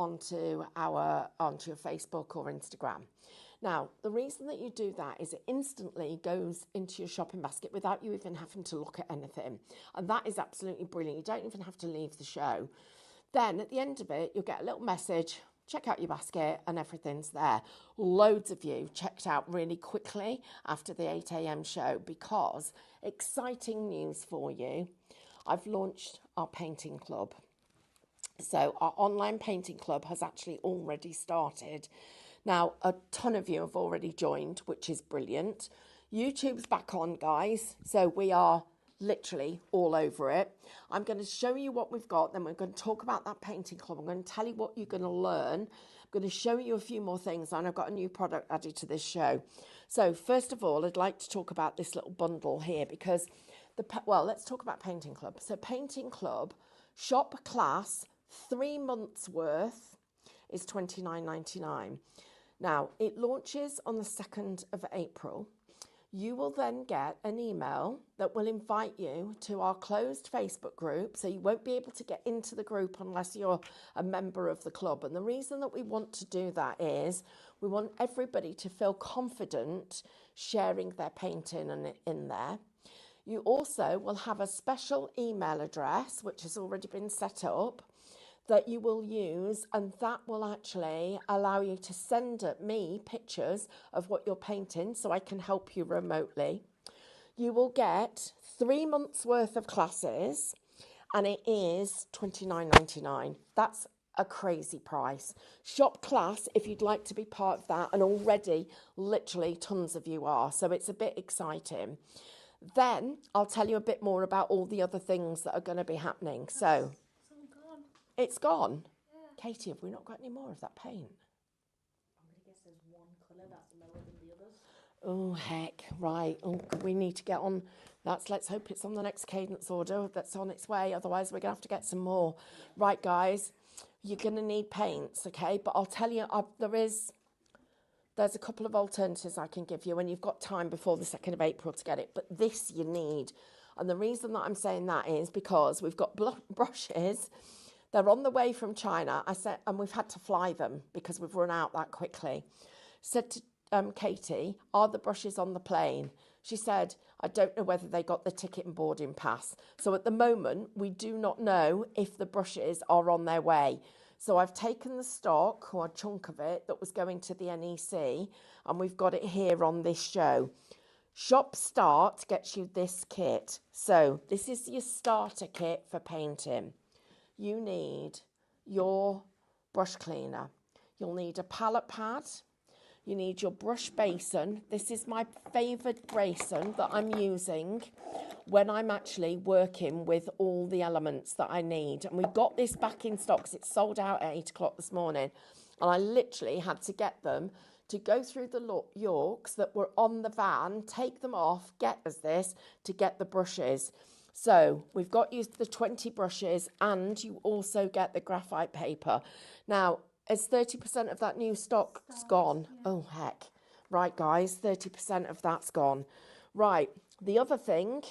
onto your Facebook or Instagram. Now, the reason that you do that is it instantly goes into your shopping basket without you even having to look at anything. And that is absolutely brilliant. You don't even have to leave the show. Then at the end of it, you'll get a little message, check out your basket, and everything's there. Loads of you checked out really quickly after the 8 a.m. show because exciting news for you. I've launched our painting club. So our online painting club has actually already started. Now, a ton of you have already joined, which is brilliant. YouTube's back on, guys. So we are literally all over it. I'm going to show you what we've got. Then we're going to talk about that painting club. I'm going to tell you what you're going to learn. I'm going to show you a few more things. And I've got a new product added to this show. So first of all, I'd like to talk about this little bundle here because, let's talk about painting club. So painting club, shop class, 3 months worth is $29.99. Now, it launches on the 2nd of April. You will then get an email that will invite you to our closed Facebook group. So you won't be able to get into the group unless you're a member of the club. And the reason that we want to do that is we want everybody to feel confident sharing their painting in there. You also will have a special email address, which has already been set up, that you will use, and that will actually allow you to send me pictures of what you're painting so I can help you remotely. You will get 3 months worth of classes and it is $29.99. That's a crazy price. Shop class if you'd like to be part of that, and already literally tons of you are, so it's a bit exciting. Then I'll tell you a bit more about all the other things that are going to be happening. So it's gone. Yeah. Katie, have we not got any more of that paint? I'm going to guess there's one colour that's lower than the others. Oh, heck. Right. Oh, we need to get on. Let's hope it's on the next cadence order that's on its way. Otherwise, we're going to have to get some more. Right, guys. You're going to need paints, okay? But I'll tell you, there's a couple of alternatives I can give you when you've got time before the 2nd of April to get it. But this you need. And the reason that I'm saying that is because we've got brushes. They're on the way from China. And we've had to fly them because we've run out that quickly. Said to Katie, are the brushes on the plane? She said, I don't know whether they got the ticket and boarding pass. So at the moment, we do not know if the brushes are on their way. So I've taken the stock, or a chunk of it, that was going to the NEC, and we've got it here on this show. Shop Start gets you this kit. So this is your starter kit for painting. You need your brush cleaner. You'll need a palette pad. You need your brush basin. This is my favourite basin that I'm using when I'm actually working with all the elements that I need. And we got this back in stock because it sold out at 8 o'clock this morning. And I literally had to get them to go through the Yorks that were on the van, take them off, get us this to get the brushes. So we've got you the 20 brushes, and you also get the graphite paper. Now, is 30% of that new stock gone? Yeah. Oh, heck. Right, guys, 30% of that's gone. Right, the other thing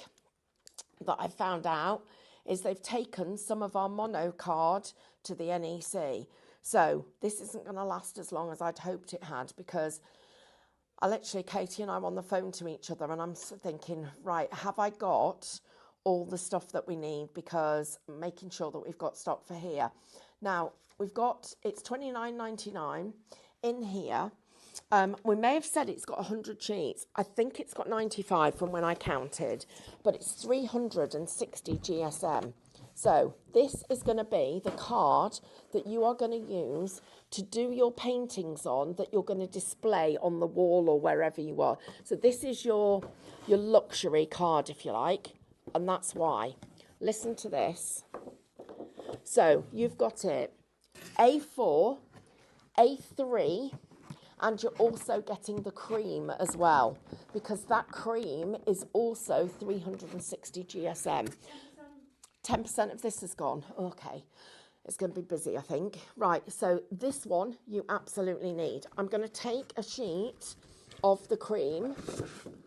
that I found out is they've taken some of our mono card to the NEC. So this isn't going to last as long as I'd hoped it had, because Katie and I are on the phone to each other, and I'm thinking, right, have I got all the stuff that we need, because making sure that we've got stock for here. Now, it's $29.99 in here. We may have said it's got 100 sheets. I think it's got 95 from when I counted, but it's 360 GSM. So this is going to be the card that you are going to use to do your paintings on, that you're going to display on the wall or wherever you are. So this is your luxury card, if you like. And that's why. Listen to this. So you've got it A4, A3, and you're also getting the cream as well, because that cream is also 360 GSM. 10% of this is gone. Okay. It's going to be busy, I think. Right, so this one you absolutely need. I'm going to take a sheet of the cream.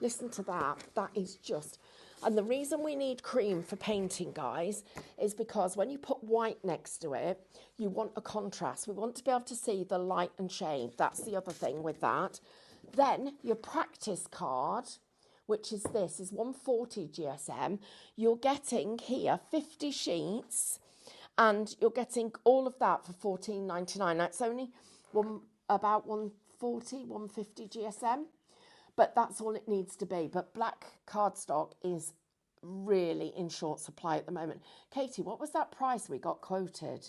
Listen to that. That is just... And the reason we need cream for painting, guys, is because when you put white next to it, you want a contrast. We want to be able to see the light and shade. That's the other thing with that. Then your practice card, which is this, is 140 GSM. You're getting here 50 sheets, and you're getting all of that for $14.99. That's only about 140, 150 GSM. But that's all it needs to be. But black cardstock is really in short supply at the moment. Katie, what was that price we got quoted?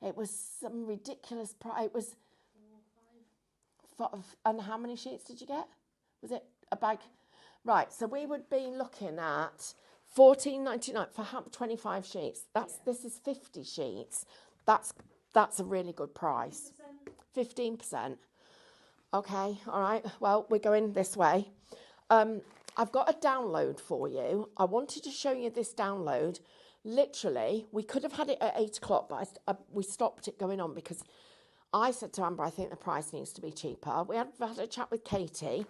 It was some ridiculous price. It was 4 or 5. And how many sheets did you get? Was it a bag? Right, so we would be looking at $14.99 for 25 sheets. This is 50 sheets. That's a really good price. 15%. Okay, all right. Well, we're going this way. I've got a download for you. I wanted to show you this download. Literally, we could have had it at 8 o'clock, but we stopped it going on because I said to Amber, I think the price needs to be cheaper. We had a chat with Katie,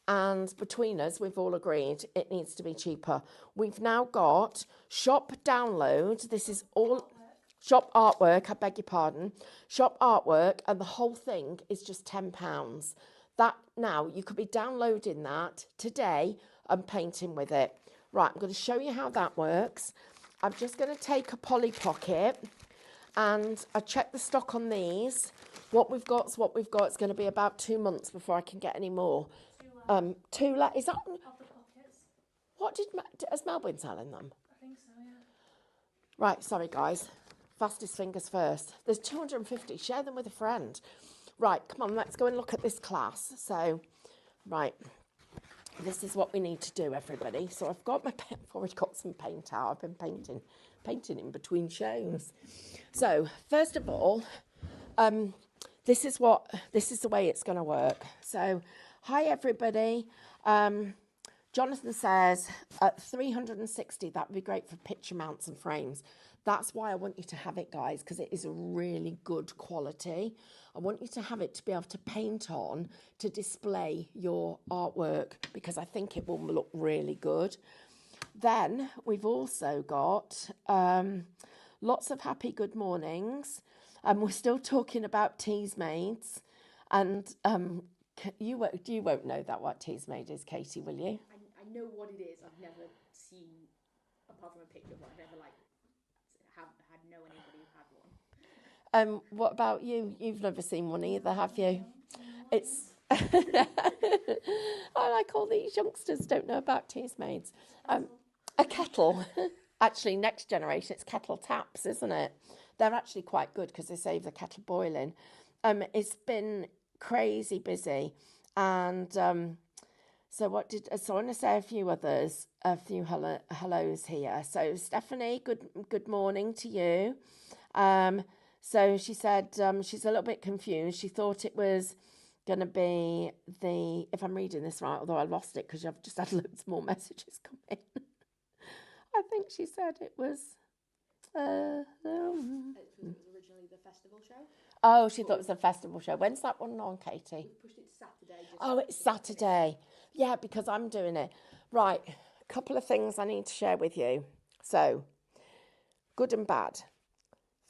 and between us, we've all agreed it needs to be cheaper. We've now got shop download. This is all... Shop artwork, I beg your pardon. Shop artwork, and the whole thing is just £10. That now, you could be downloading that today and painting with it. Right, I'm going to show you how that works. I'm just going to take a Polly Pocket, and I check the stock on these. What we've got is what we've got. It's going to be about 2 months before I can get any more. Is that... What has Mel been selling them? I think so, yeah. Right, sorry guys. Fastest fingers first. There's 250. Share them with a friend. Right, come on, let's go and look at this class. So, right, this is what we need to do, everybody. So I've got I've already got some paint out. I've been painting in between shows. So first of all, this is the way it's going to work. So, hi everybody. Jonathan says at 360, that would be great for picture mounts and frames. That's why I want you to have it, guys, because it is a really good quality. I want you to have it to be able to paint on, to display your artwork, because I think it will look really good. Then we've also got lots of happy good mornings. We're still talking about Teasmades. And you won't know that what Teasmade is, Katie, will you? I know what it is. I've never seen, apart from a picture, but I've never know anybody who had one. What about you? You've never seen one either, have you? It's I like all these youngsters don't know about Teasmades. A kettle. Actually, next generation, it's kettle taps, isn't it? They're actually quite good because they save the kettle boiling. It's been crazy busy, and so I want to say a few others, a few hellos here. So Stephanie, good morning to you. So she said she's a little bit confused. She thought it was going to be if I'm reading this right, although I lost it because I've just had loads more messages come in. I think she said it was... It was originally the festival show. Oh, she thought it was a festival show. When's that one on, Katie? We pushed it to Saturday. It's Saturday. Yeah, because I'm doing it. Right, a couple of things I need to share with you. So, good and bad.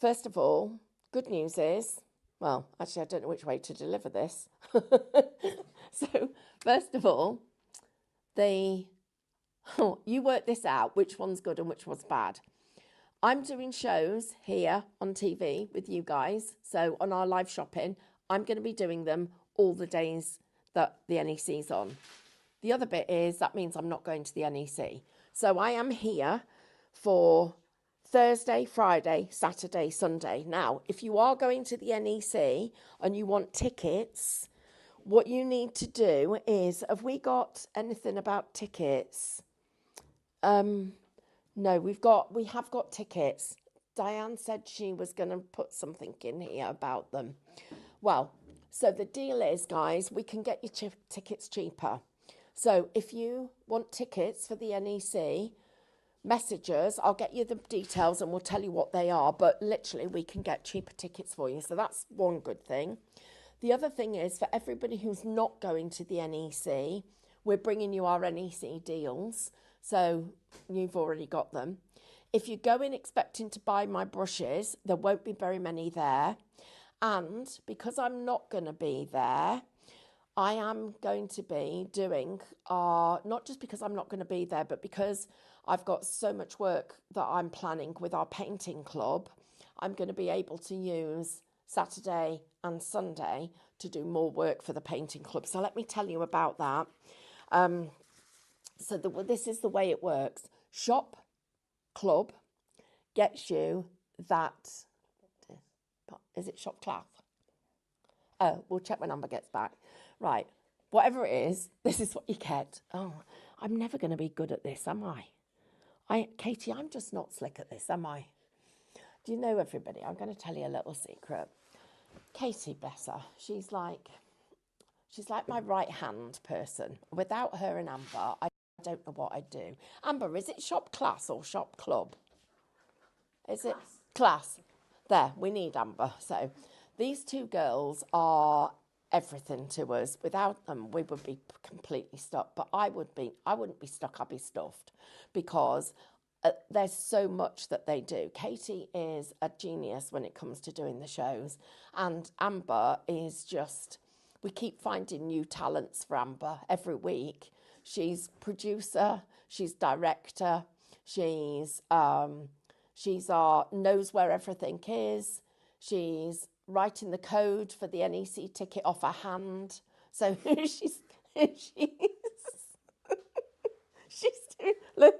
First of all, good news is, well, actually, I don't know which way to deliver this. So, first of all, you work this out, which one's good and which one's bad. I'm doing shows here on TV with you guys. So on our live shopping, I'm going to be doing them all the days that the NEC's on. The other bit is that means I'm not going to the NEC. So I am here for Thursday, Friday, Saturday, Sunday. Now, if you are going to the NEC and you want tickets, what you need to do is, have we got anything about tickets? No, we have got tickets. Diane said she was going to put something in here about them. Well, so the deal is, guys, we can get your tickets cheaper. So if you want tickets for the NEC, message us. I'll get you the details and we'll tell you what they are. But literally, we can get cheaper tickets for you. So that's one good thing. The other thing is, for everybody who's not going to the NEC, we're bringing you our NEC deals. So you've already got them. If you go in expecting to buy my brushes, there won't be very many there. And because I'm not going to be there, I am going to be doing, not just because I'm not going to be there, but because I've got so much work that I'm planning with our painting club, I'm going to be able to use Saturday and Sunday to do more work for the painting club. So let me tell you about that. This is the way it works. Shop Club gets you that, is it Shop Class? Oh, we'll check when Amber gets back. Right, whatever it is, this is what you get. Oh, I'm never going to be good at this, am I? Katie, I'm just not slick at this, am I? Do you know, everybody, I'm going to tell you a little secret. Katie, bless her, she's like my right-hand person. Without her and Amber, I don't know what I'd do. Amber, is it Shop Class or Shop Club? Is it Class? There, we need Amber. So these two girls are everything to us. Without them, we would be completely stuck. But I wouldn't be stuck, I'd be stuffed, because there's so much that they do. Katie is a genius when it comes to doing the shows, and Amber is just, we keep finding new talents for Amber every week. She's producer, she's director, she's our knows where everything is, she's writing the code for the NEC ticket off her hand. So she's doing, look,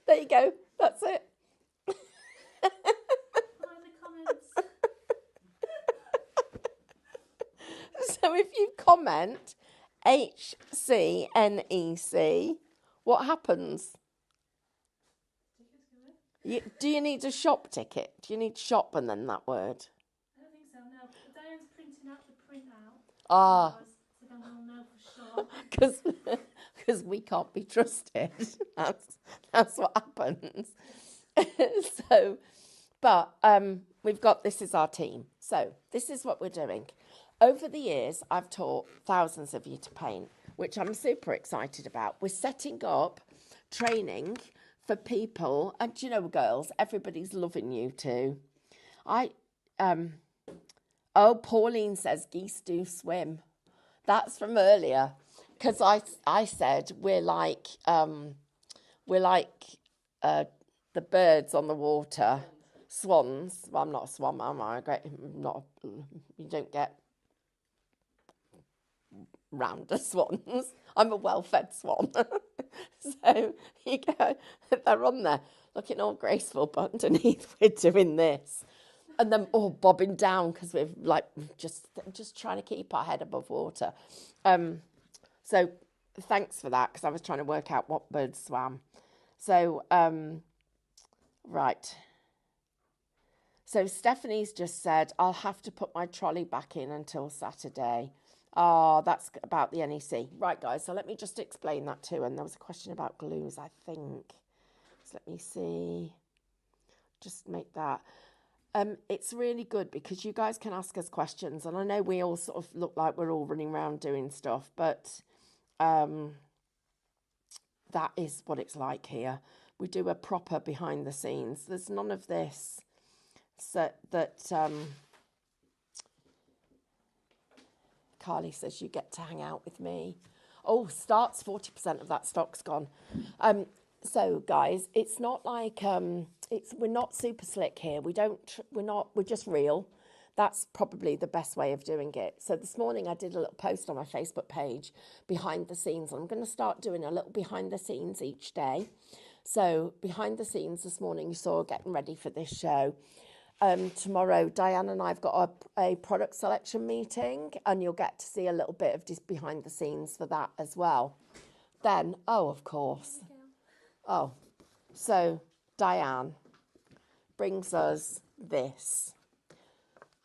there you go, that's it. So if you comment HCNEC, what happens? Do you need a shop ticket? Do you need shop and then that word? I don't think so, no. But Diane's printing out the printout. Ah. So then we'll know for sure. Because we can't be trusted. That's what happens. We've got, this is our team. So this is what we're doing. Over the years, I've taught thousands of you to paint, which I'm super excited about. We're setting up training for people, and do you know, girls, everybody's loving you too. Pauline says geese do swim. That's from earlier, because I said we're like the birds on the water, swans. Well, I'm not a swan, am I? You don't get rounder swans. I'm a well-fed swan. So you go, they're on there looking all graceful, but underneath we're doing this. And then bobbing down because we're like just trying to keep our head above water. So thanks for that, because I was trying to work out what birds swam. So right. So Stephanie's just said, I'll have to put my trolley back in until Saturday. Oh, that's about the NEC. Right, guys, so let me just explain that too. And there was a question about glues, I think. So let me see. Just make that. It's really good because you guys can ask us questions. And I know we all sort of look like we're all running around doing stuff, but that is what it's like here. We do a proper behind the scenes. There's none of this Carly says you get to hang out with me. Oh, starts 40% of that stock's gone. So guys, it's not like we're not super slick here. We're just real. That's probably the best way of doing it. So this morning I did a little post on my Facebook page, behind the scenes. I'm going to start doing a little behind the scenes each day. So behind the scenes this morning, you saw getting ready for this show. Tomorrow, Diane and I have got a product selection meeting, and you'll get to see a little bit of just behind the scenes for that as well. Then, of course. So Diane brings us this.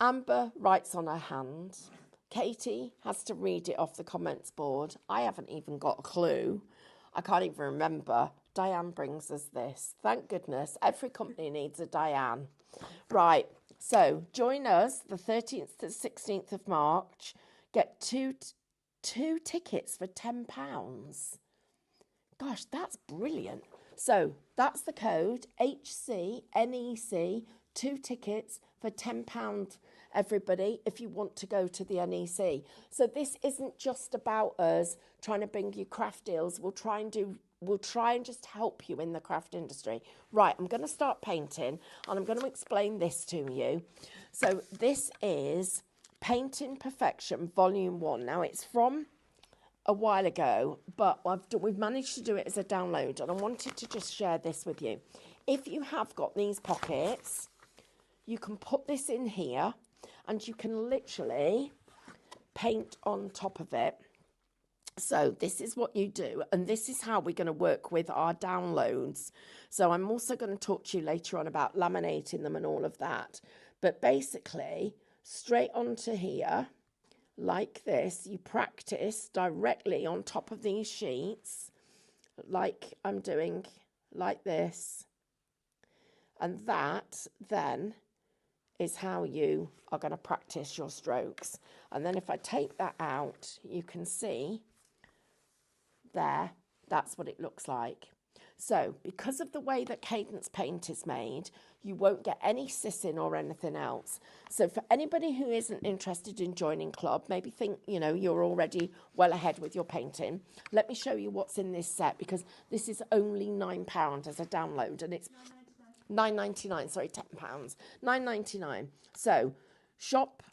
Amber writes on her hand. Katie has to read it off the comments board. I haven't even got a clue. I can't even remember. Diane brings us this. Thank goodness. Every company needs a Diane. Right, so join us the 13th to 16th of March. Get two tickets for £10. Gosh, that's brilliant. So that's the code, HCNEC, 2 tickets for £10 everybody if you want to go to the NEC. So this isn't just about us trying to bring you craft deals. We'll try and just help you in the craft industry. Right, I'm going to start painting and I'm going to explain this to you. So this is Painting Perfection Volume 1. Now it's from a while ago, but we've managed to do it as a download, and I wanted to just share this with you. If you have got these pockets, you can put this in here and you can literally paint on top of it. So this is what you do, and this is how we're going to work with our downloads. So I'm also going to talk to you later on about laminating them and all of that. But basically, straight onto here, like this, you practice directly on top of these sheets, like I'm doing, like this. And that then is how you are going to practice your strokes. And then if I take that out, you can see there, that's what it looks like. So because of the way that Cadence Paint is made, you won't get any sissing or anything else. So for anybody who isn't interested in joining club, maybe think, you're already well ahead with your painting, let me show you what's in this set, because this is only £9 as a download, and it's £9.99, sorry, £10, £9.99. So shop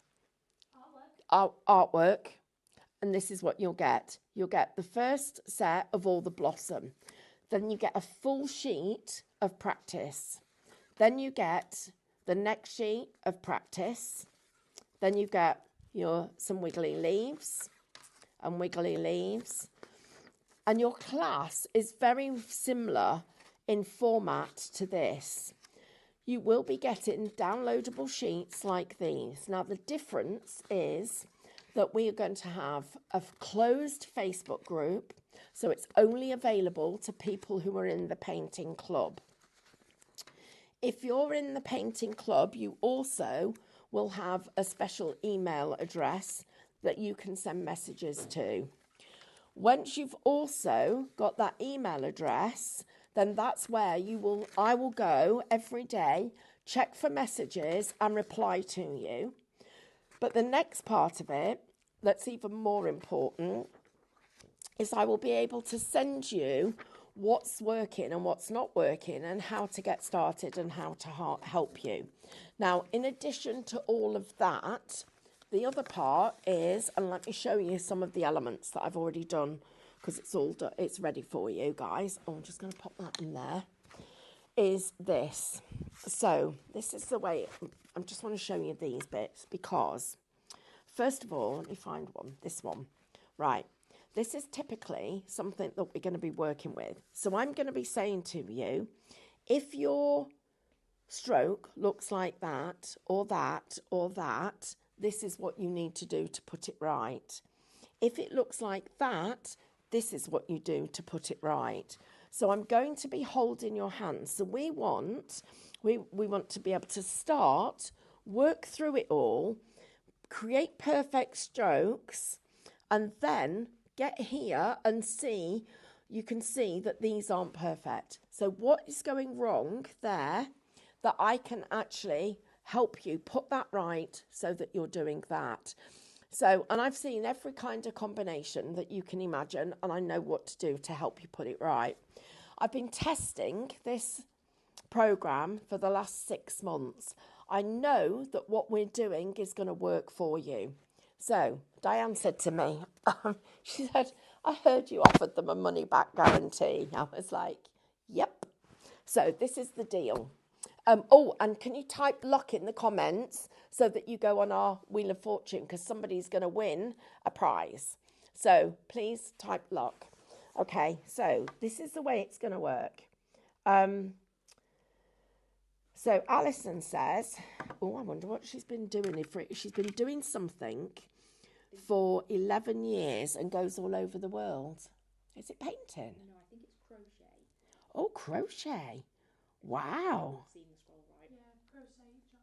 artwork, and this is what you'll get. You'll get the first set of all the Blossom. Then you get a full sheet of practice. Then you get the next sheet of practice. Then you get some wiggly leaves and wiggly leaves. And your class is very similar in format to this. You will be getting downloadable sheets like these. Now the difference is that we are going to have a closed Facebook group, so it's only available to people who are in the painting club. If you're in the painting club, you also will have a special email address that you can send messages to. Once you've also got that email address, then that's where I will go every day, check for messages and reply to you. But the next part of it, that's even more important, is I will be able to send you what's working and what's not working and how to get started and how to help you. Now, in addition to all of that, the other part is, and let me show you some of the elements that I've already done, because it's all done, it's ready for you guys. Oh, I'm just going to pop that in there, is this. So this is the way, I just want to show you these bits, because first of all, let me find one, this one. Right, this is typically something that we're going to be working with. So I'm going to be saying to you, if your stroke looks like that, or that, or that, this is what you need to do to put it right. If it looks like that, this is what you do to put it right. So I'm going to be holding your hands. So we want to be able to start, work through it all, create perfect strokes, and then get here and see, you can see that these aren't perfect. So what is going wrong there that I can actually help you put that right so that you're doing that. So, and I've seen every kind of combination that you can imagine, and I know what to do to help you put it right. I've been testing this program for the last 6 months. I know that what we're doing is going to work for you. So Diane said to me, she said, I heard you offered them a money back guarantee. I was like, yep. So this is the deal. Oh, and can you type luck in the comments so that you go on our Wheel of Fortune, because somebody's going to win a prize. So please type luck. Okay, so this is the way it's going to work. So Alison says, oh, I wonder what she's been doing. She's been doing something for 11 years and goes all over the world. Is it painting? No, I think it's crochet. Oh, crochet. Wow. Seeing the scroll right. Yeah, crochet job.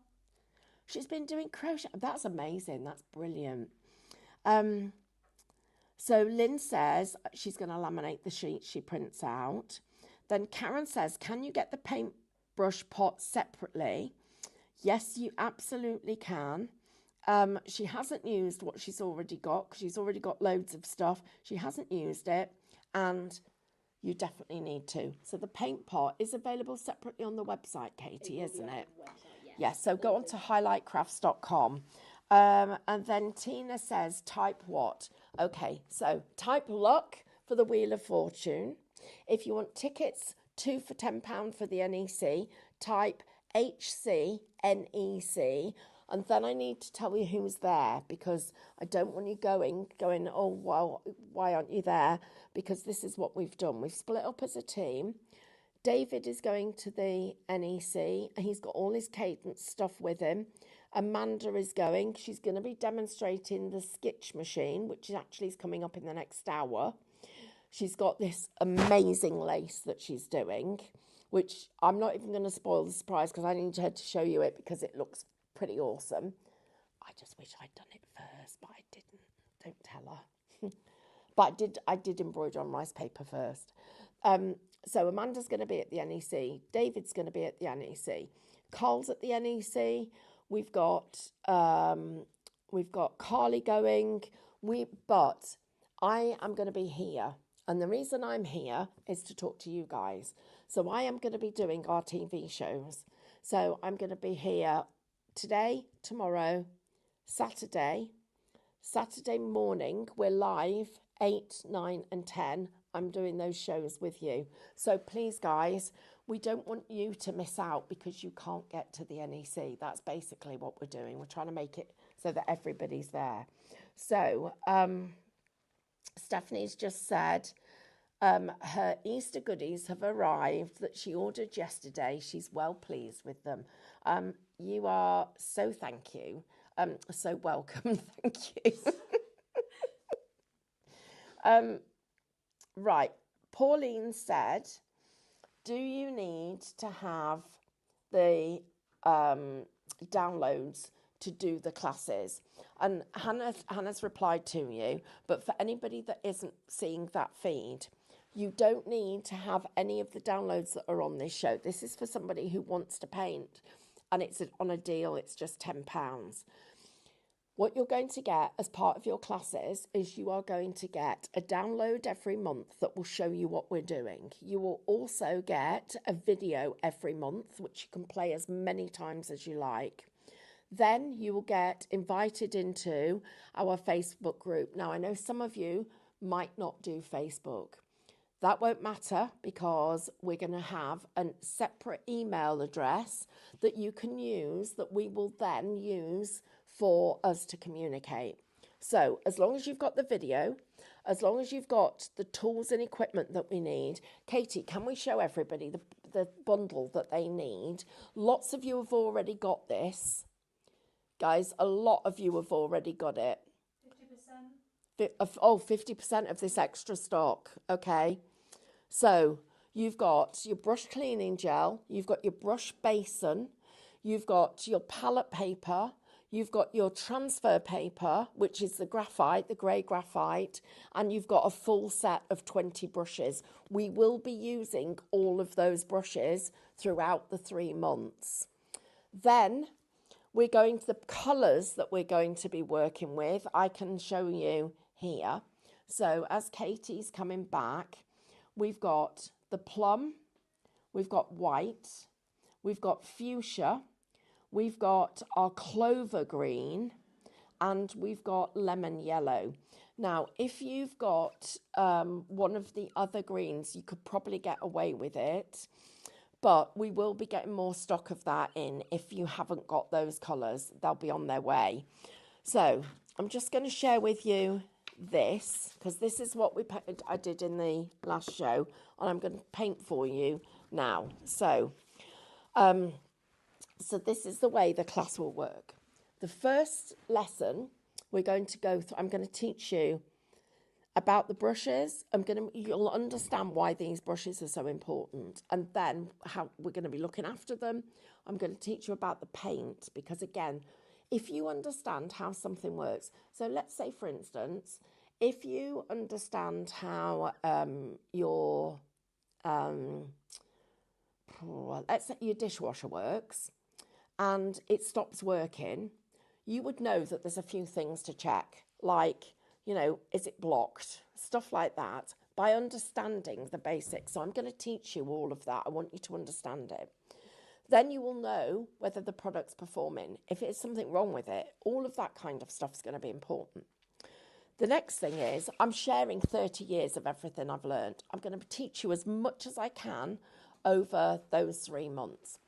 She's been doing crochet. That's amazing. That's brilliant. So Lynn says she's going to laminate the sheet she prints out. Then Karen says, can you get the paintbrush pot separately? Yes, you absolutely can. She hasn't used what she's already got because she's already got loads of stuff. She hasn't used it, and you definitely need to. So the paint pot is available separately on the website, Katie, isn't it? Yes, so go on to highlightcrafts.com. And then Tina says, type what? Okay, so type luck for the Wheel of Fortune. If you want tickets, 2 for £10 for the NEC, type HCNEC. And then I need to tell you who's there because I don't want you going, oh, well, why aren't you there? Because this is what we've done. We've split up as a team. David is going to the NEC. He's got all his cadence stuff with him. Amanda is going. She's going to be demonstrating the Skitch machine, which actually is coming up in the next hour. She's got this amazing lace that she's doing, which I'm not even going to spoil the surprise because I need her to show you it because it looks pretty awesome. I just wish I'd done it first, but I didn't. Don't tell her. But I did embroider on rice paper first. So Amanda's going to be at the NEC. David's going to be at the NEC. Carl's at the NEC. We've got Carly going. But I am going to be here. And the reason I'm here is to talk to you guys. So I am going to be doing our TV shows. So I'm going to be here today, tomorrow, Saturday morning. We're live 8, 9 and 10. I'm doing those shows with you. So please, guys, we don't want you to miss out because you can't get to the NEC. That's basically what we're doing. We're trying to make it so that everybody's there. So Stephanie's just said her Easter goodies have arrived that she ordered yesterday. She's well pleased with them. You are so thank you. So welcome. Thank you. Right. Pauline said, do you need to have the downloads to do the classes? And Hannah's replied to you, but for anybody that isn't seeing that feed, you don't need to have any of the downloads that are on this show. This is for somebody who wants to paint, and it's on a deal. It's just £10. What you're going to get as part of your classes is you are going to get a download every month that will show you what we're doing. You will also get a video every month, which you can play as many times as you like. Then you will get invited into our Facebook group. Now, I know some of you might not do Facebook. That won't matter because we're going to have a separate email address that you can use that we will then use for us to communicate. So as long as you've got the video, as long as you've got the tools and equipment that we need. Katie, can we show everybody the bundle that they need? Lots of you have already got this. Guys, a lot of you have already got it. 50% of this extra stock. Okay. So you've got your brush cleaning gel, you've got your brush basin, you've got your palette paper, you've got your transfer paper, which is the graphite, the grey graphite, and you've got a full set of 20 brushes. We will be using all of those brushes throughout the 3 months. Then we're going to the colours that we're going to be working with. I can show you here. So as Katie's coming back, we've got the plum, we've got white, we've got fuchsia, we've got our clover green, and we've got lemon yellow. Now, if you've got one of the other greens, you could probably get away with it. But we will be getting more stock of that in. If you haven't got those colours, they'll be on their way. So I'm just going to share with you this, because this is what I did in the last show, and I'm going to paint for you now. So this is the way the class will work. The first lesson we're going to go through, I'm going to teach you about the brushes. You'll understand why these brushes are so important, and then how we're going to be looking after them. I'm going to teach you about the paint, because again, if you understand how something works, so let's say for instance, If you understand how let's say your dishwasher works and it stops working, you would know that there's a few things to check, like, is it blocked? Stuff like that, by understanding the basics. So I'm going to teach you all of that. I want you to understand it. Then you will know whether the product's performing. If there's something wrong with it, all of that kind of stuff is going to be important. The next thing is, I'm sharing 30 years of everything I've learned. I'm going to teach you as much as I can over those 3 months.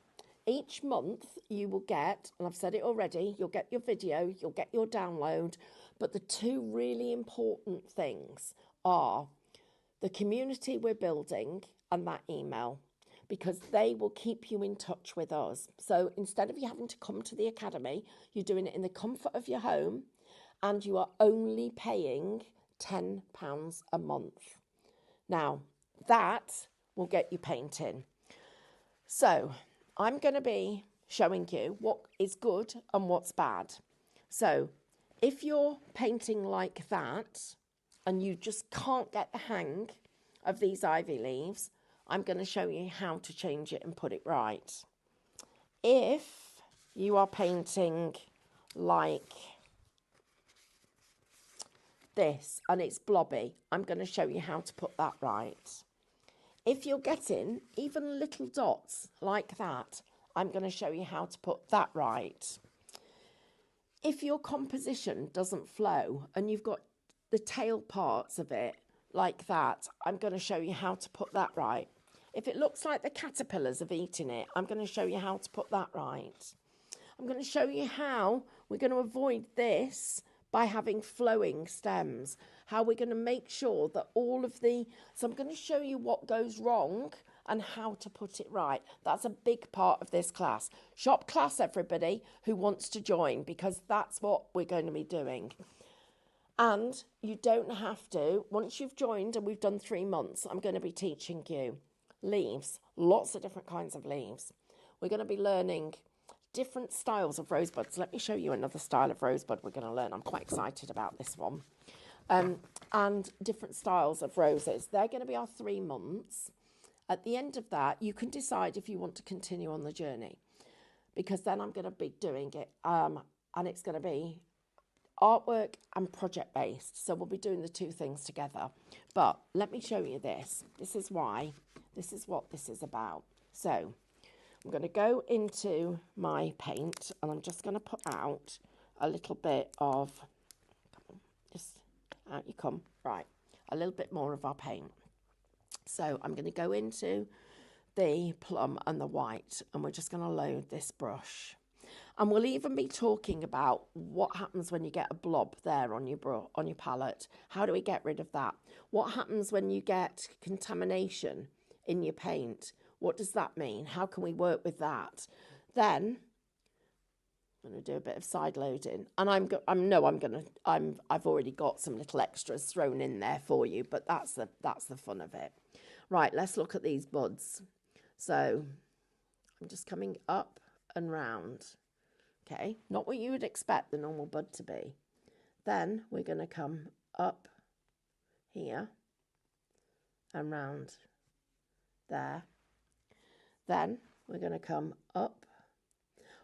Each month you will get, and I've said it already, you'll get your video, you'll get your download, but the two really important things are the community we're building and that email, because they will keep you in touch with us. So instead of you having to come to the academy, you're doing it in the comfort of your home, and you are only paying £10 a month. Now, that will get you painting. So I'm going to be showing you what is good and what's bad. So if you're painting like that and you just can't get the hang of these ivy leaves, I'm going to show you how to change it and put it right. If you are painting like this and it's blobby, I'm going to show you how to put that right. If you're getting even little dots like that, I'm going to show you how to put that right. If your composition doesn't flow and you've got the tail parts of it like that, I'm going to show you how to put that right. If it looks like the caterpillars have eaten it, I'm going to show you how to put that right. I'm going to show you how we're going to avoid this by having flowing stems, how we're going to make sure that so I'm going to show you what goes wrong and how to put it right. That's a big part of this class. Shop class, everybody who wants to join, because that's what we're going to be doing. And you don't have to, once you've joined and we've done 3 months, I'm going to be teaching you leaves, lots of different kinds of leaves. We're going to be learning different styles of rosebuds. Let me show you another style of rosebud we're going to learn. I'm quite excited about this one. And different styles of roses. They're going to be our 3 months. At the end of that, you can decide if you want to continue on the journey, because then I'm going to be doing it, and it's going to be artwork and project based. So we'll be doing the 2 things together. But let me show you this. This is what this is about. So I'm going to go into my paint and I'm just going to put out a little bit of, just out you come, right, a little bit more of our paint. So I'm going to go into the plum and the white and we're just going to load this brush. And we'll even be talking about what happens when you get a blob there on your palette. How do we get rid of that? What happens when you get contamination in your paint? What does that mean? How can we work with that? Then I'm going to do a bit of side loading, and I've already got some little extras thrown in there for you, but that's the fun of it. Right, let's look at these buds. So I'm just coming up and round. Okay, not what you would expect the normal bud to be. Then we're going to come up here and round there. Then we're going to come up.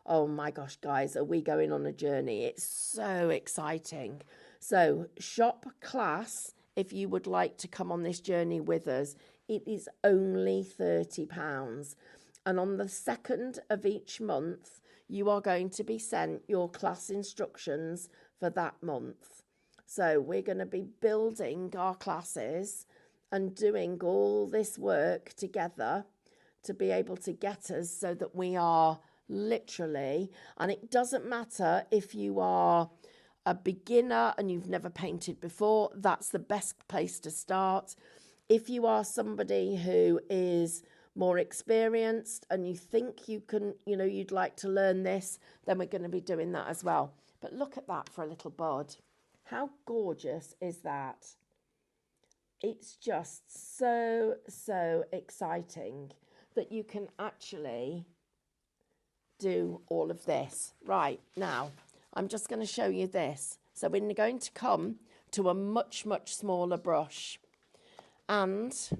Oh my gosh, guys, are we going on a journey? It's so exciting. So shop class, if you would like to come on this journey with us, it is only £30. And on the 2nd of each month, you are going to be sent your class instructions for that month. So we're going to be building our classes and doing all this work together to be able to get us so that we are literally, and it doesn't matter if you are a beginner and you've never painted before, that's the best place to start. If you are somebody who is more experienced and you think you can, you'd like to learn this, then we're going to be doing that as well. But look at that for a little bud. How gorgeous is that? It's just so, so exciting that you can actually do all of this. Right, now, I'm just going to show you this. So we're going to come to a much, much smaller brush and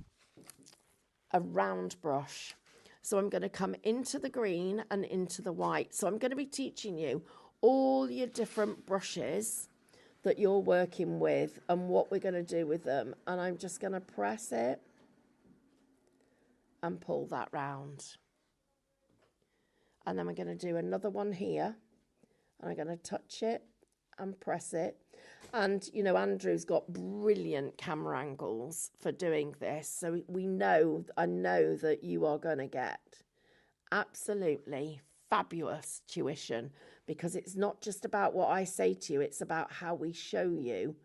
a round brush. So I'm going to come into the green and into the white. So I'm going to be teaching you all your different brushes that you're working with and what we're going to do with them. And I'm just going to press it and pull that round. And then we're going to do another one here. And I'm going to touch it and press it. And, you know, Andrew's got brilliant camera angles for doing this. So I know that you are going to get absolutely fabulous tuition, because it's not just about what I say to you, it's about how we show you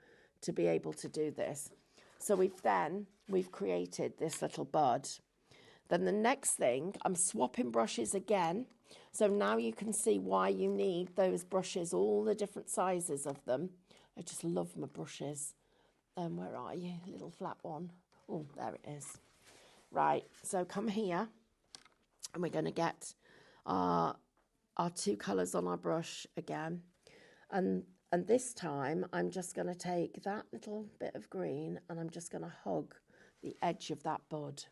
to be able to do this. So we've created this little bud. Then the next thing, I'm swapping brushes again. So now you can see why you need those brushes, all the different sizes of them. I just love my brushes. Where are you? Little flat one. Oh, there it is. Right, so come here and we're going to get our two colours on our brush again. And this time I'm just going to take that little bit of green and I'm just going to hug the edge of that bud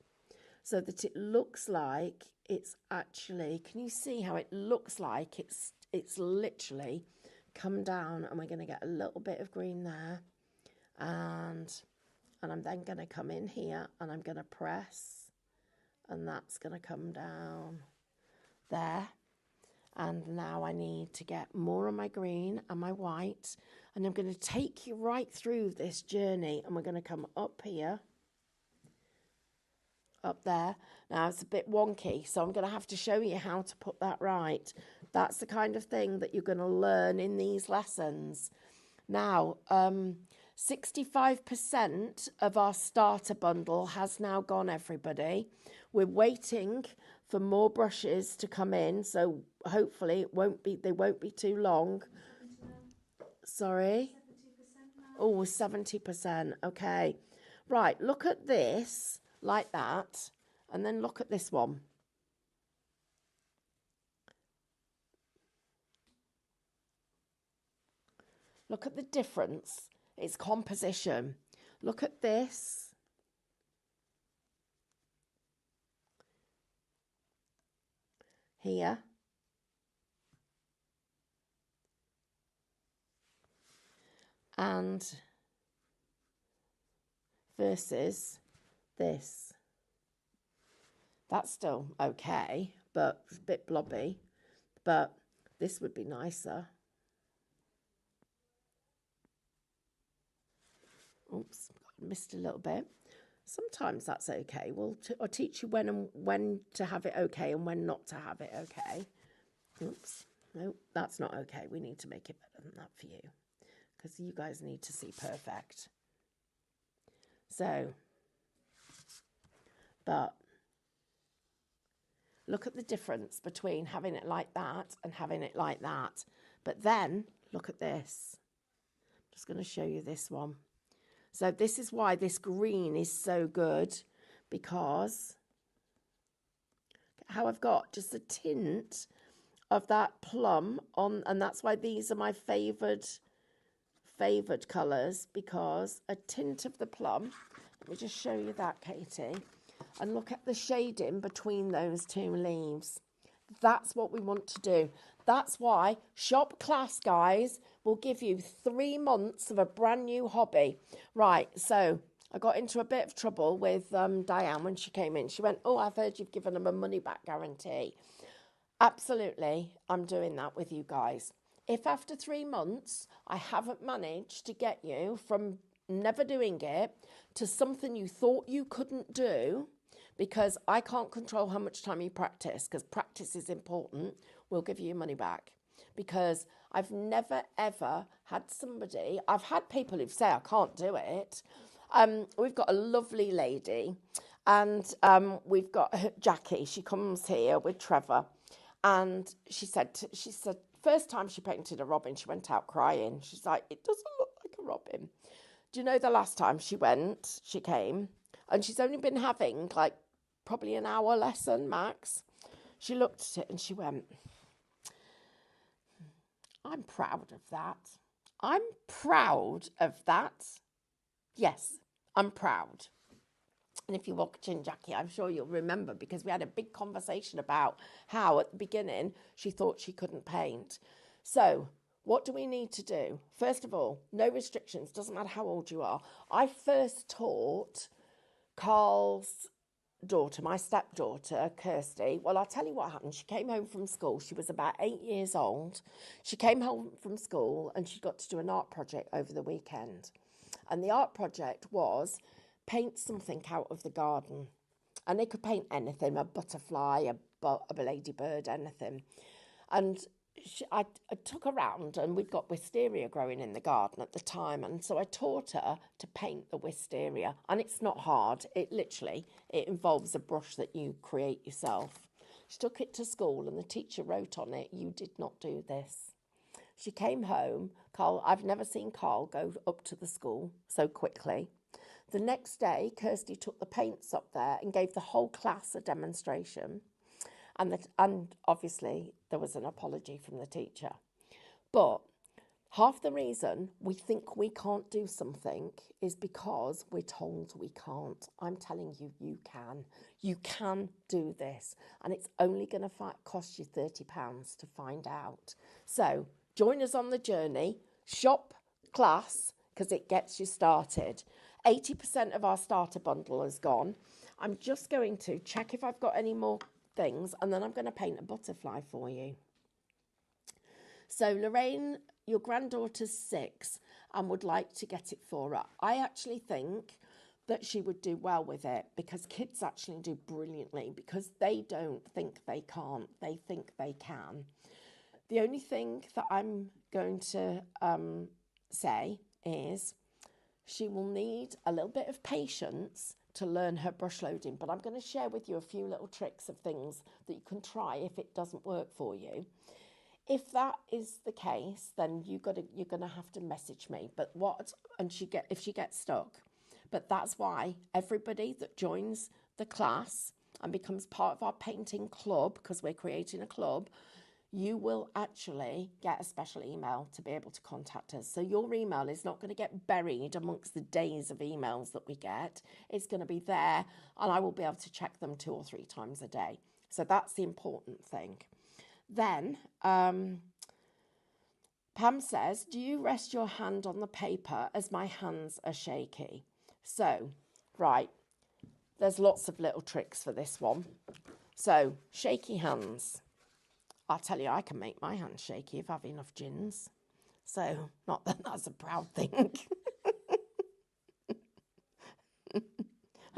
so that it looks like it's actually, can you see how it looks like it's literally come down, and we're going to get a little bit of green there, and I'm then going to come in here and I'm going to press, and that's going to come down there. And now I need to get more of my green and my white, and I'm going to take you right through this journey, and we're going to come up here, up there. Now it's a bit wonky, so I'm going to have to show you how to put that right. That's the kind of thing that you're going to learn in these lessons. Now, 65% of our starter bundle has now gone, everybody. We're waiting for more brushes to come in, so hopefully they won't be too long. Sorry? 70% now. Oh, 70%. Okay. Right, look at this like that, and then look at this one. Look at the difference. It's composition. Look at this. Here. And versus this. That's still okay, but it's a bit blobby. But this would be nicer. Oops, missed a little bit. Sometimes that's okay. I'll teach you when to have it okay and when not to have it okay. Oops, no, that's not okay. We need to make it better than that for you, because you guys need to see perfect. So, but look at the difference between having it like that and having it like that. But then look at this. I'm just going to show you this one. So this is why this green is so good, because how I've got just a tint of that plum on, and that's why these are my favoured colours, because a tint of the plum. Let me just show you that, Katie, and look at the shading between those two leaves. That's what we want to do. That's why Shop Class, guys, will give you 3 months of a brand new hobby. Right, so I got into a bit of trouble with Diane when she came in. She went, oh, I've heard you've given them a money-back guarantee. Absolutely, I'm doing that with you guys. If after 3 months I haven't managed to get you from never doing it to something you thought you couldn't do, because I can't control how much time you practice, because practice is important, we'll give you your money back. Because I've never, ever had somebody, I've had people who say I can't do it. We've got a lovely lady, and we've got Jackie. She comes here with Trevor, and she said, first time she painted a robin, she went out crying. She's like, it doesn't look like a robin. Do you know the last time she came, and she's only been having like probably an hour lesson max. She looked at it and she went, I'm proud of that. I'm proud of that. Yes, I'm proud. And if you're watching Jackie, I'm sure you'll remember, because we had a big conversation about how at the beginning she thought she couldn't paint. So what do we need to do? First of all, no restrictions, doesn't matter how old you are. I first taught Carl's daughter, my stepdaughter, Kirsty. Well, I'll tell you what happened. She came home from school. She was about 8 years old. She came home from school and she got to do an art project over the weekend. And the art project was paint something out of the garden. And they could paint anything, a butterfly, a ladybird, anything. And I took her around, and we'd got wisteria growing in the garden at the time, and so I taught her to paint the wisteria, and it's not hard. It involves a brush that you create yourself. She took it to school, and the teacher wrote on it, "You did not do this." She came home. I've never seen Carl go up to the school so quickly. The next day, Kirsty took the paints up there and gave the whole class a demonstration. And obviously there was an apology from the teacher. But half the reason we think we can't do something is because we're told we can't. I'm telling you, you can. You can do this. And it's only going to cost you £30 to find out. So join us on the journey. Shop class, because it gets you started. 80% of our starter bundle is gone. I'm just going to check if I've got any more things, and then I'm going to paint a butterfly for you. So Lorraine, your granddaughter's 6 and would like to get it for her. I actually think that she would do well with it, because kids actually do brilliantly, because they don't think they can't, they think they can. The only thing that I'm going to say is she will need a little bit of patience to learn her brush loading, but I'm going to share with you a few little tricks of things that you can try if it doesn't work for you. If that is the case, then you're going to have to message me. But if she gets stuck. But that's why everybody that joins the class and becomes part of our painting club, because we're creating a club, you will actually get a special email to be able to contact us. So your email is not going to get buried amongst the days of emails that we get. It's going to be there, and I will be able to check them 2 or 3 times a day. So that's the important thing. Then Pam says, do you rest your hand on the paper as my hands are shaky? So, right, there's lots of little tricks for this one. So, shaky hands. I'll tell you, I can make my hands shaky if I have enough gins. So, not that that's a proud thing.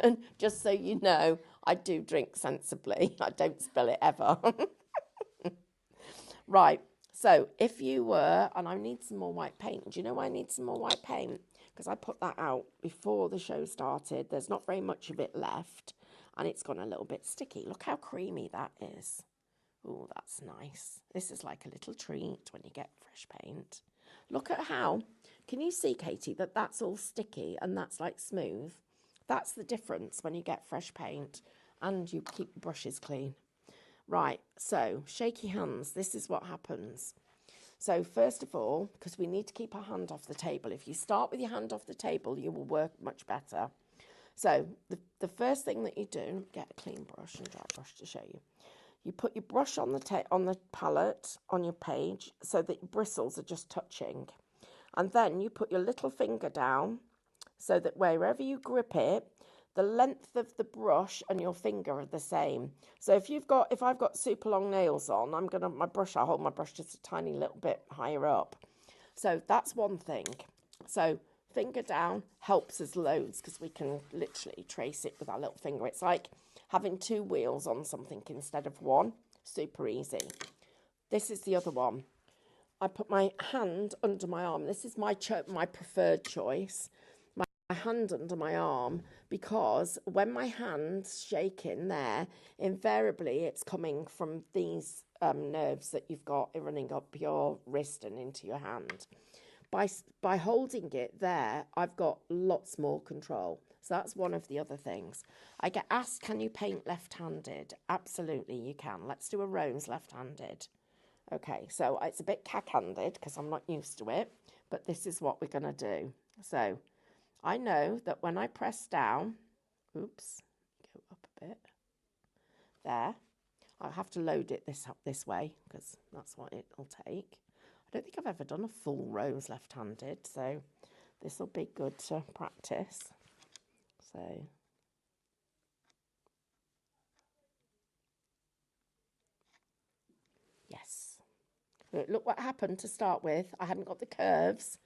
And just so you know, I do drink sensibly. I don't spill it ever. Right, so if you were, and I need some more white paint. Do you know why I need some more white paint? Because I put that out before the show started. There's not very much of it left, and it's gone a little bit sticky. Look how creamy that is. Oh, that's nice. This is like a little treat when you get fresh paint. Look at how, can you see, Katie, that that's all sticky and that's like smooth? That's the difference when you get fresh paint and you keep the brushes clean. Right, so shaky hands, this is what happens. So first of all, because we need to keep our hand off the table, if you start with your hand off the table, you will work much better. So the first thing that you do, get a clean brush and dry brush to show you. You put your brush on the palette, on your page, so that your bristles are just touching. And then you put your little finger down, so that wherever you grip it, the length of the brush and your finger are the same. So if I've got super long nails on, I'll hold my brush just a tiny little bit higher up. So that's one thing. So finger down helps us loads, because we can literally trace it with our little finger. It's like having 2 wheels on something instead of 1. Super easy. This is the other one. I put my hand under my arm. This is my preferred choice. My hand under my arm, because when my hand's shaking there, invariably it's coming from these nerves that you've got running up your wrist and into your hand. By holding it there, I've got lots more control. So that's one of the other things. I get asked, can you paint left-handed? Absolutely, you can. Let's do a rose left-handed. Okay, so it's a bit cack-handed because I'm not used to it, but this is what we're going to do. So I know that when I press down, oops, go up a bit, there, I'll have to load it this way because that's what it'll take. I don't think I've ever done a full rose left-handed, so this will be good to practice. So yes. Look what happened to start with. I hadn't got the curves,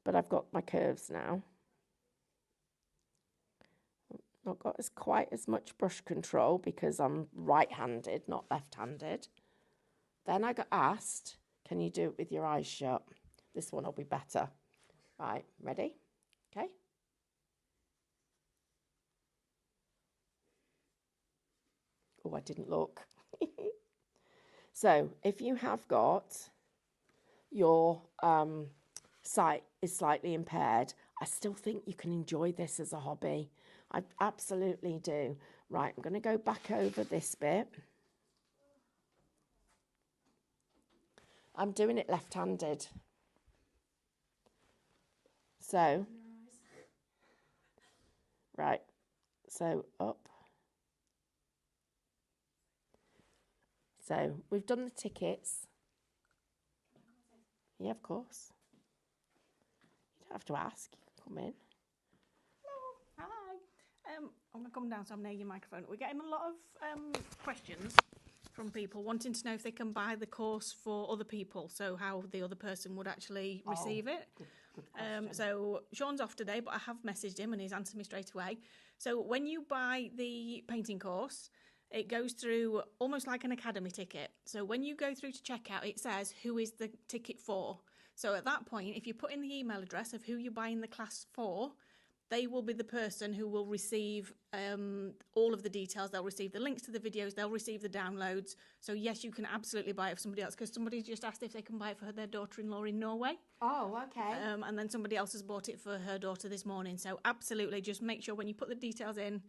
but I've got my curves now. Not got quite as much brush control because I'm right-handed, not left-handed. Then I got asked, can you do it with your eyes shut? This one will be better. Right, ready? Okay. Oh, I didn't look. So if you have got your sight is slightly impaired, I still think you can enjoy this as a hobby. I absolutely do. Right, I'm going to go back over this bit. I'm doing it left-handed. So, right, so up. So we've done the tickets. Yeah, of course. You don't have to ask. You can come in. Hello. Hi. I'm going to come down so I'm near your microphone. We're getting a lot of questions from people wanting to know if they can buy the course for other people, so how the other person would actually receive it. Good question. So Sean's off today, but I have messaged him and he's answered me straight away. So when you buy the painting course, it goes through almost like an academy ticket. So when you go through to checkout, it says who is the ticket for. So at that point, if you put in the email address of who you're buying the class for, they will be the person who will receive all of the details. They'll receive the links to the videos. They'll receive the downloads. So yes, you can absolutely buy it for somebody else, because somebody just asked if they can buy it for their daughter-in-law in Norway. Oh, okay. And then somebody else has bought it for her daughter this morning. So absolutely, just make sure when you put the details in,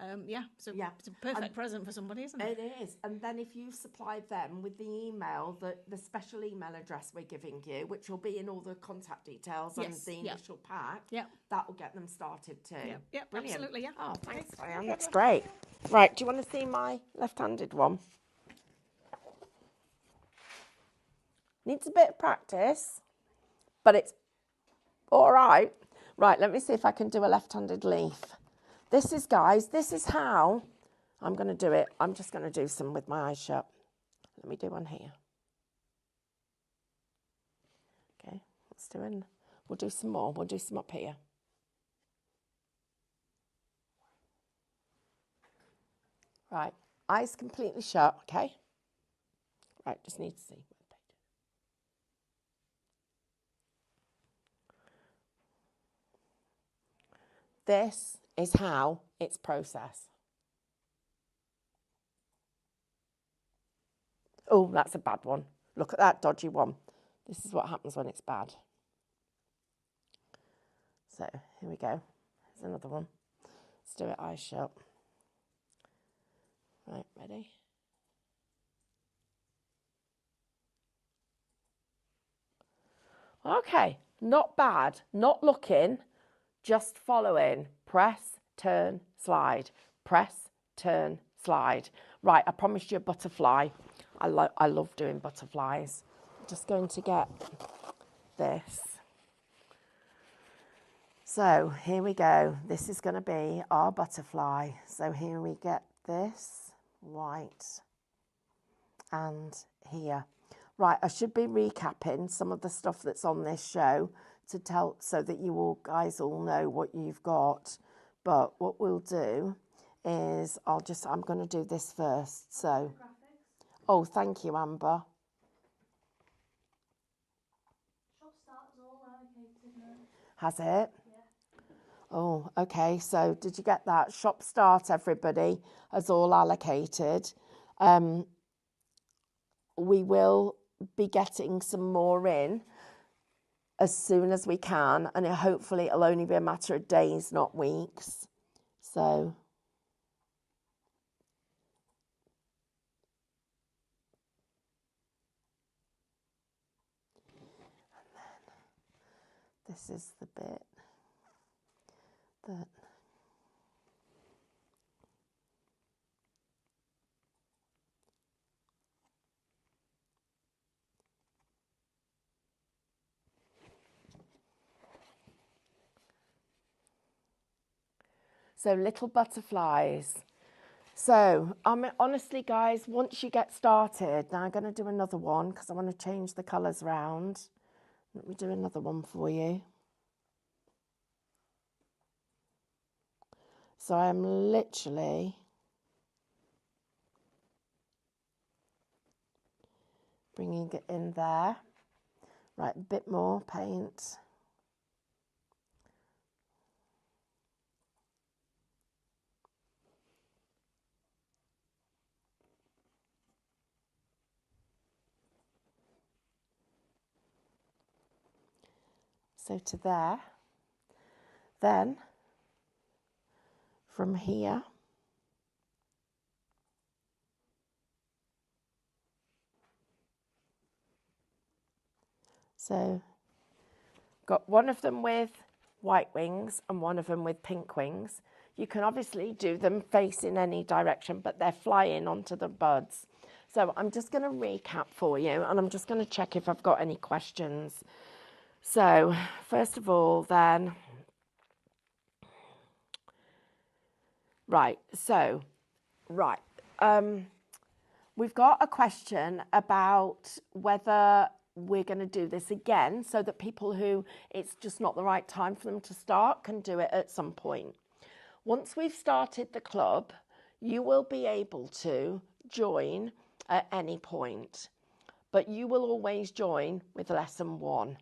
it's a perfect present for somebody, isn't it? It is. And then if you supply them with the email, the special email address we're giving you, which will be in all the contact details and the initial pack, that will get them started too. Yeah, Brilliant. absolutely, yeah. Oh, thanks, Diane. That's great. Right, do you want to see my left-handed one? Needs a bit of practice, but it's all right. Right, let me see if I can do a left-handed leaf. This is, guys, this is how I'm going to do it. I'm just going to do some with my eyes shut. Let me do one here. Okay, let's do it. We'll do some more. We'll do some up here. Right, eyes completely shut, okay? Right, just need to see. This is how it's processed. Oh, that's a bad one. Look at that dodgy one. This is what happens when it's bad. So, here we go. Here's another one. Let's do it eyes shut. Right, ready? Okay, not bad. Not looking, just following. Press, turn, slide. Press, turn, slide. Right, I promised you a butterfly. I love doing butterflies. I'm just going to get this. So here we go. This is going to be our butterfly. So here we get this white and here. Right, I should be recapping some of the stuff that's on this show to tell, so that you all guys all know what you've got. But what we'll do is I'm going to do this first. So, oh, thank you, Amber. Shop start's all allocated now. Has it? Yeah. Oh, okay. So did you get that? Shop start, everybody, has all allocated. We will be getting some more in as soon as we can, and hopefully it'll only be a matter of days, not weeks. So this is the bit that so little butterflies. So, honestly, guys, once you get started, now I'm going to do another one because I want to change the colours around. Let me do another one for you. So I'm literally bringing it in there. Right, a bit more paint. So to there, then from here, so got one of them with white wings and one of them with pink wings. You can obviously do them facing any direction, but they're flying onto the buds. So I'm just going to recap for you, and I'm just going to check if I've got any questions. So first of all, then, we've got a question about whether we're going to do this again so that people who it's just not the right time for them to start can do it at some point. Once we've started the club, you will be able to join at any point, but you will always join with lesson 1.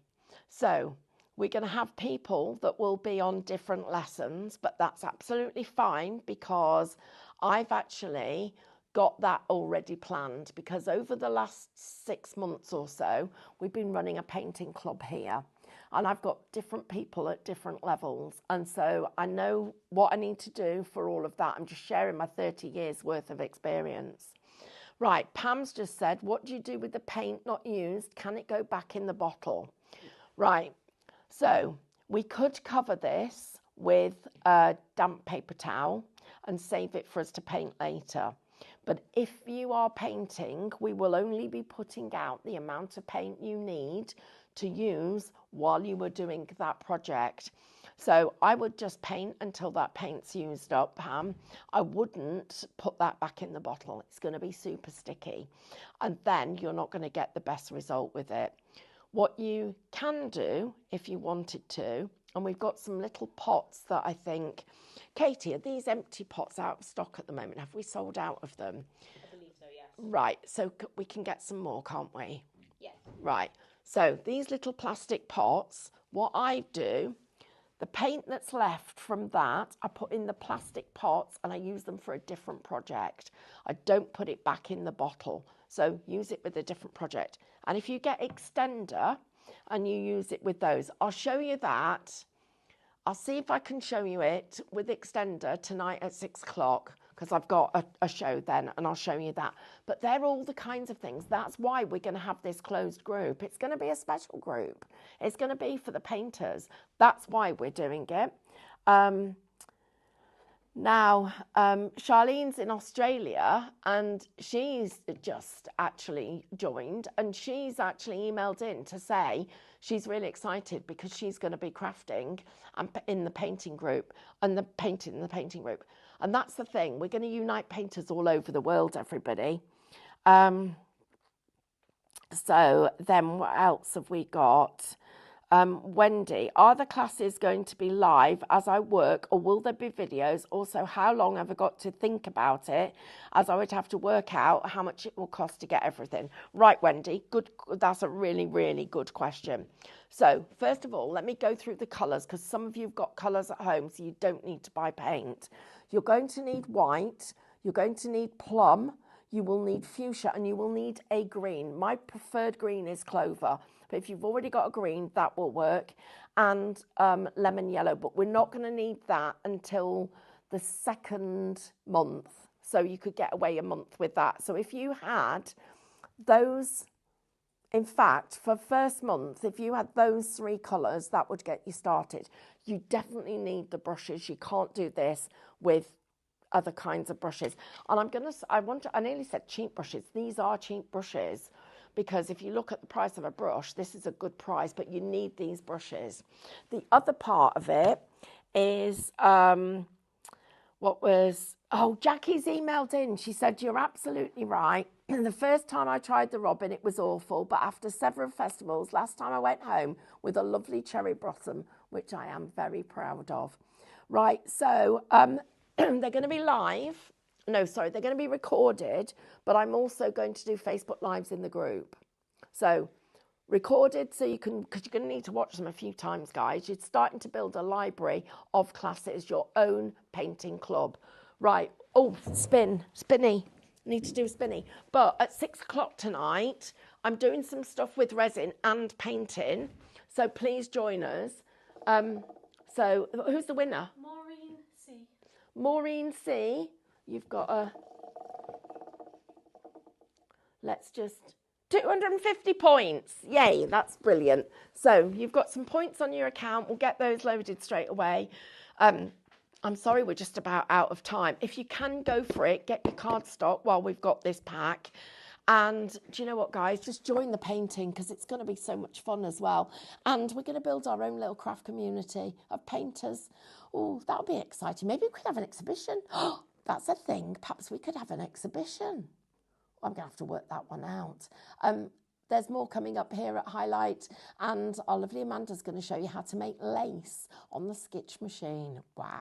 So we're going to have people that will be on different lessons, but that's absolutely fine because I've actually got that already planned, because over the last 6 months or so, we've been running a painting club here. And I've got different people at different levels. And so I know what I need to do for all of that. I'm just sharing my 30 years worth of experience. Right, Pam's just said, what do you do with the paint not used? Can it go back in the bottle? Right, so we could cover this with a damp paper towel and save it for us to paint later. But if you are painting, we will only be putting out the amount of paint you need to use while you were doing that project. So I would just paint until that paint's used up, Pam. I wouldn't put that back in the bottle. It's going to be super sticky. And then you're not going to get the best result with it. What you can do, if you wanted to, and we've got some little pots that I think... Katie, are these empty pots out of stock at the moment? Have we sold out of them? I believe so, yes. Right, so we can get some more, can't we? Yes. Right, so these little plastic pots, what I do, the paint that's left from that, I put in the plastic pots and I use them for a different project. I don't put it back in the bottle, so use it with a different project. And if you get extender and you use it with those, I'll show you that. I'll see if I can show you it with extender tonight at 6 o'clock, because I've got a show then, and I'll show you that. But they're all the kinds of things. That's why we're going to have this closed group. It's going to be a special group. It's going to be for the painters. That's why we're doing it. Now, Charlene's in Australia, and she's just actually joined, and she's actually emailed in to say she's really excited because she's going to be crafting and in the painting group and the painting in the painting group. And that's the thing. We're going to unite painters all over the world, everybody. So then what else have we got? Wendy, are the classes going to be live as I work, or will there be videos? Also, how long have I got to think about it, as I would have to work out how much it will cost to get everything? Right, Wendy, good. That's a really, really good question. So first of all, let me go through the colours, because some of you have got colours at home, so you don't need to buy paint. You're going to need white, you're going to need plum, you will need fuchsia, and you will need a green. My preferred green is clover. But if you've already got a green, that will work. And lemon yellow, but we're not going to need that until the 2nd month. So you could get away a month with that. So if you had those in fact, for first month, if you had those 3 colours, that would get you started. You definitely need the brushes. You can't do this with other kinds of brushes. And I nearly said cheap brushes. These are cheap brushes, because if you look at the price of a brush, this is a good price, but you need these brushes. The other part of it is, Jackie's emailed in. She said, you're absolutely right. The first time I tried the Robin, it was awful, but after several festivals, last time I went home with a lovely cherry blossom, which I am very proud of. Right, so they're going to be live. No, sorry, they're going to be recorded, but I'm also going to do Facebook Lives in the group. So recorded, so you can, because you're going to need to watch them a few times, guys. You're starting to build a library of classes, your own painting club. Right, spinny. Need to do a spinny. But at 6 o'clock tonight, I'm doing some stuff with resin and painting. So please join us. So who's the winner? Maureen C. Maureen C. You've got a... Let's just... 250 points. Yay, that's brilliant. So you've got some points on your account. We'll get those loaded straight away. I'm sorry, we're just about out of time. If you can go for it, get your cardstock while we've got this pack. And do you know what, guys? Just join the painting, because it's going to be so much fun as well. And we're going to build our own little craft community of painters. Oh, that'll be exciting. Maybe we could have an exhibition. Oh, that's a thing. Perhaps we could have an exhibition. I'm going to have to work that one out. There's more coming up here at Highlight, and our lovely Amanda's going to show you how to make lace on the Skitch machine. Wow.